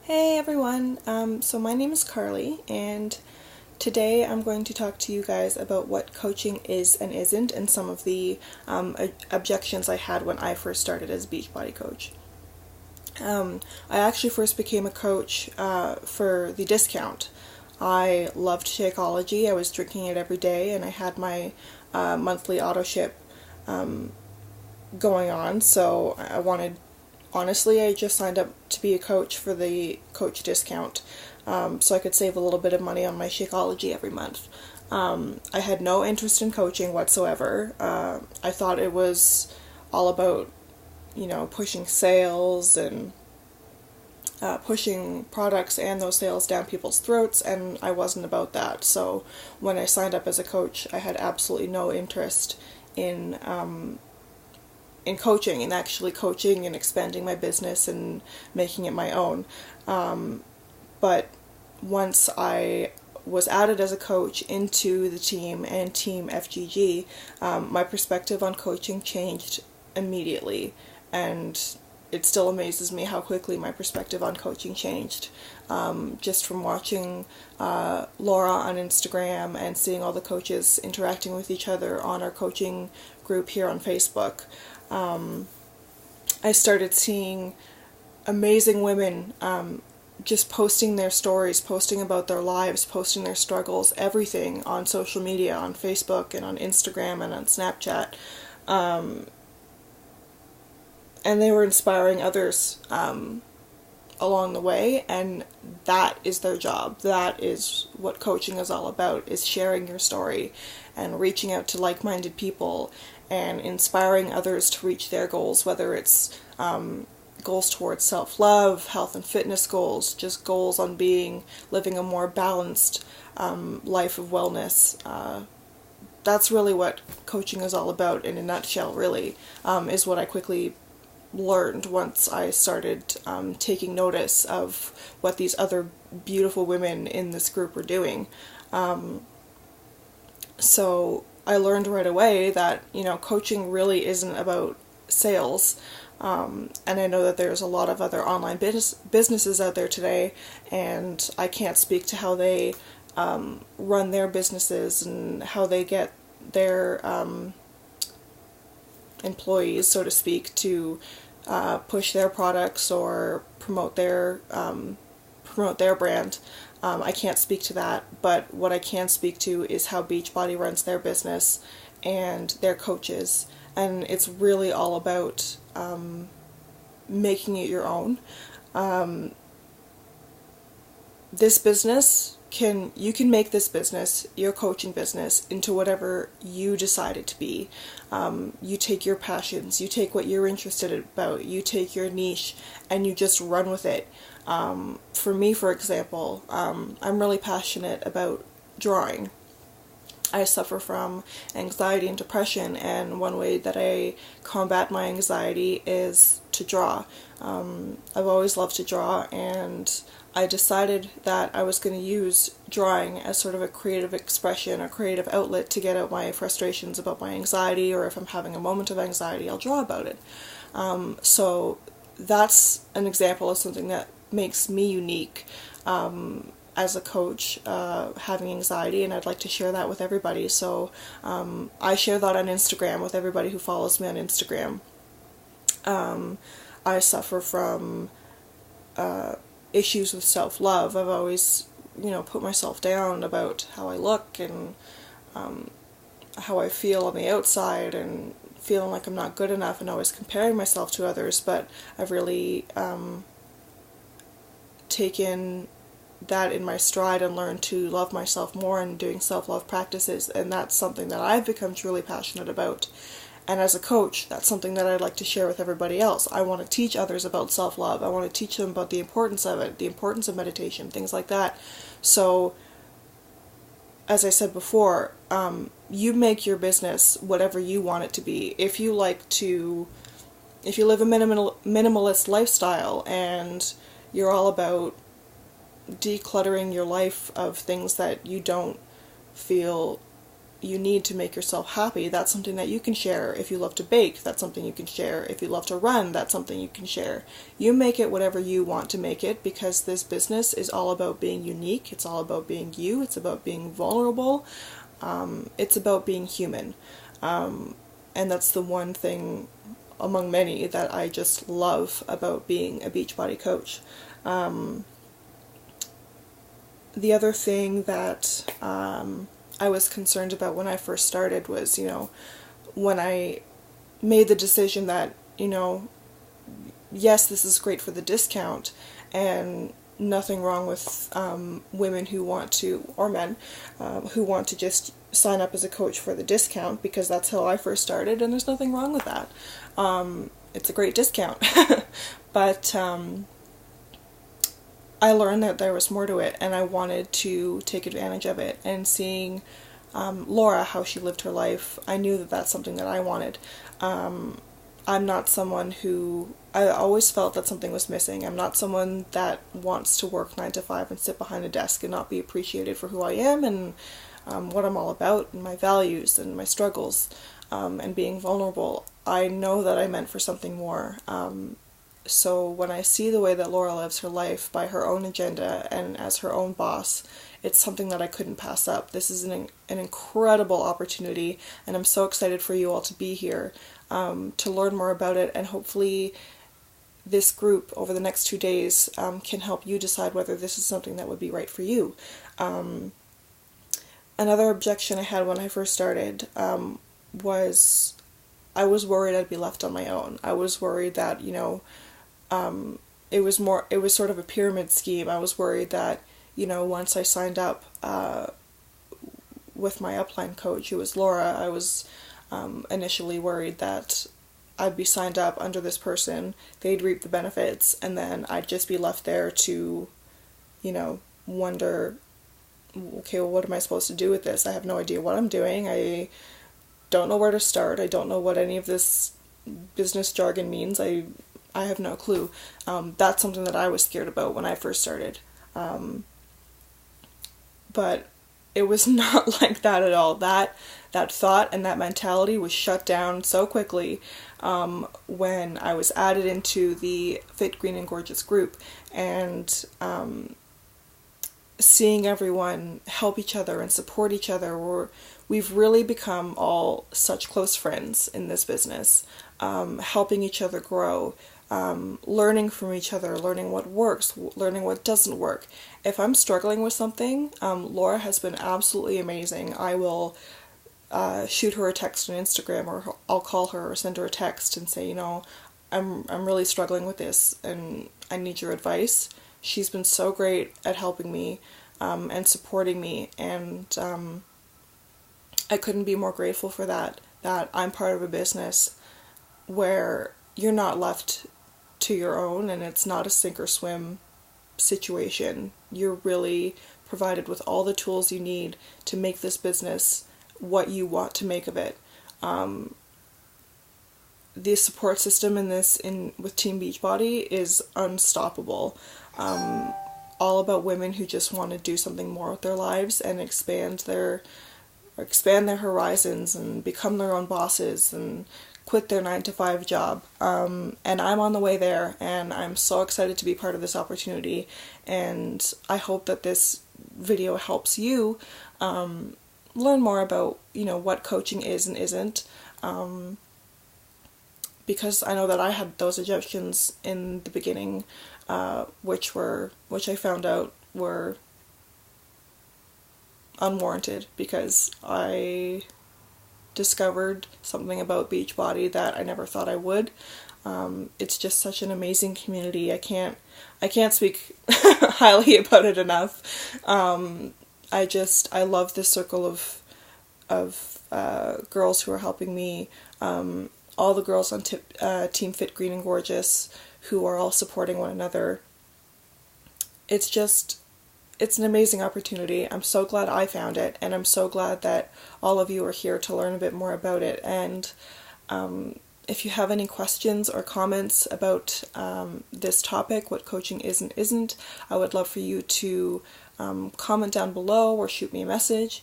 Hey everyone, so my name is Carly, and today I'm going to talk to you guys about what coaching is and isn't, and some of the objections I had when I first started as a Beachbody coach. I actually first became a coach for the discount. I loved Shakeology, I was drinking it every day, and I had my monthly auto ship going on, so I wanted honestly, I just signed up to be a coach for the coach discount, so I could save a little bit of money on my Shakeology every month. I had no interest in coaching whatsoever. I thought it was all about, pushing sales and pushing products and those sales down people's throats, and I wasn't about that. So when I signed up as a coach, I had absolutely no interest in coaching and actually coaching and expanding my business and making it my own. But once I was added as a coach into the team and Team FGG, my perspective on coaching changed immediately, and it still amazes me how quickly my perspective on coaching changed. Just from watching Laura on Instagram and seeing all the coaches interacting with each other on our coaching group here on Facebook. I started seeing amazing women just posting their stories, posting about their lives, posting their struggles, everything on social media, on Facebook and on Instagram and on Snapchat. And they were inspiring others along the way, and that is their job. That is what coaching is all about, is sharing your story and reaching out to like-minded people and inspiring others to reach their goals, whether it's goals towards self-love, health and fitness goals, just goals on living a more balanced life of wellness. That's really what coaching is all about in a nutshell, really, is what I quickly learned once I started taking notice of what these other beautiful women in this group were doing. So I learned right away that, coaching really isn't about sales. And I know that there's a lot of other online businesses out there today, and I can't speak to how they run their businesses and how they get their employees, so to speak, to push their products or promote their brand. I can't speak to that, but what I can speak to is how Beachbody runs their business and their coaches, and it's really all about making it your own. This business you can make this business, your coaching business, into whatever you decide it to be. You take your passions, you take what you're interested about, you take your niche, and you just run with it. For me, for example, I'm really passionate about drawing. I suffer from anxiety and depression, and one way that I combat my anxiety is to draw. I've always loved to draw, and I decided that I was going to use drawing as sort of a creative expression or creative outlet to get out my frustrations about my anxiety, or if I'm having a moment of anxiety, I'll draw about it. So that's an example of something that makes me unique as a coach, having anxiety, and I'd like to share that with everybody. So I share that on Instagram with everybody who follows me on Instagram. I suffer from issues with self-love. I've always, put myself down about how I look and how I feel on the outside, and feeling like I'm not good enough, and always comparing myself to others. But I've really taken that in my stride and learned to love myself more and doing self-love practices, and that's something that I've become truly passionate about. And as a coach, that's something that I'd like to share with everybody else. I want to teach others about self-love. I want to teach them about the importance of it, the importance of meditation, things like that. So, as I said before, you make your business whatever you want it to be. If you live a minimalist lifestyle and you're all about decluttering your life of things that you don't feel you need to make yourself happy, that's something that you can share. If you love to bake, that's something you can share. If you love to run, that's something you can share. You make it whatever you want to make it, because this business is all about being unique. It's all about being you. It's about being vulnerable. It's about being human. And that's the one thing among many that I just love about being a Beachbody coach. The other thing that I was concerned about when I first started was, when I made the decision that, yes, this is great for the discount, and nothing wrong with women who want to, or men, who want to just sign up as a coach for the discount, because that's how I first started, and there's nothing wrong with that. It's a great discount. But I learned that there was more to it, and I wanted to take advantage of it. And seeing Laura, how she lived her life, I knew that that's something that I wanted. I'm not someone who, I always felt that something was missing. I'm not someone that wants to work 9 to 5 and sit behind a desk and not be appreciated for who I am and what I'm all about, and my values and my struggles, and being vulnerable. I know that I'm meant for something more. So when I see the way that Laura lives her life by her own agenda and as her own boss, it's something that I couldn't pass up. This is an incredible opportunity, and I'm so excited for you all to be here, to learn more about it, and hopefully this group over the next 2 days can help you decide whether this is something that would be right for you. Another objection I had when I first started was I was worried I'd be left on my own. I was worried that, it was sort of a pyramid scheme. I was worried that, once I signed up with my upline coach, who was Laura, I was initially worried that I'd be signed up under this person, they'd reap the benefits, and then I'd just be left there to, wonder, okay, well, what am I supposed to do with this? I have no idea what I'm doing. I don't know where to start. I don't know what any of this business jargon means. I have no clue. That's something that I was scared about when I first started. But it was not like that at all. That thought and that mentality was shut down so quickly when I was added into the Fit, Green, and Gorgeous group, and seeing everyone help each other and support each other. We've really become all such close friends in this business, helping each other grow, learning from each other, learning what works, learning what doesn't work. If I'm struggling with something, Laura has been absolutely amazing. I will shoot her a text on Instagram, or I'll call her or send her a text and say, I'm really struggling with this and I need your advice. She's been so great at helping me and supporting me, and I couldn't be more grateful for that I'm part of a business where you're not left to your own, and it's not a sink or swim situation. You're really provided with all the tools you need to make this business what you want to make of it. The support system with Team Beachbody is unstoppable. All about women who just want to do something more with their lives and expand their horizons and become their own bosses and quit their 9 to 5 job. And I'm on the way there, and I'm so excited to be part of this opportunity, and I hope that this video helps you learn more about, what coaching is and isn't, because I know that I had those objections in the beginning, which I found out were unwarranted, because I discovered something about Beachbody that I never thought I would. It's just such an amazing community. I can't speak highly about it enough. I love this circle of girls who are helping me. All the girls on Team Fit, Green, and Gorgeous, who are all supporting one another. It's an amazing opportunity. I'm so glad I found it, and I'm so glad that all of you are here to learn a bit more about it. And if you have any questions or comments about this topic, what coaching is and isn't, I would love for you to comment down below or shoot me a message.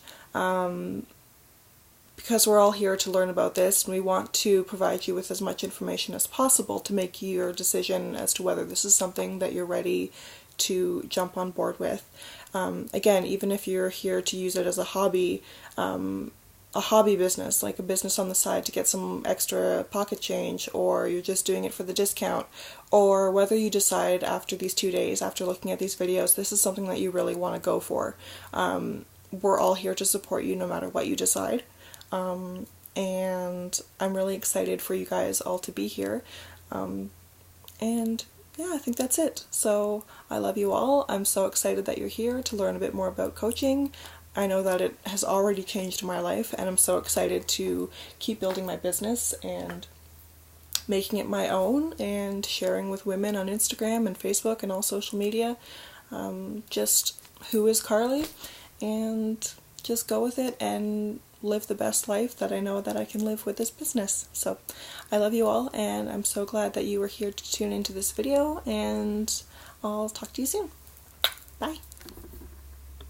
because we're all here to learn about this, and we want to provide you with as much information as possible to make your decision as to whether this is something that you're ready to jump on board with. Again, even if you're here to use it as a hobby business, like a business on the side to get some extra pocket change, or you're just doing it for the discount, or whether you decide after these 2 days, after looking at these videos, this is something that you really want to go for. We're all here to support you no matter what you decide. And I'm really excited for you guys all to be here. And yeah, I think that's it. So I love you all. I'm so excited that you're here to learn a bit more about coaching. I know that it has already changed my life, and I'm so excited to keep building my business and making it my own and sharing with women on Instagram and Facebook and all social media. Just who is Carly, and just go with it and live the best life that I know that I can live with this business. So I love you all, and I'm so glad that you were here to tune into this video, and I'll talk to you soon. Bye.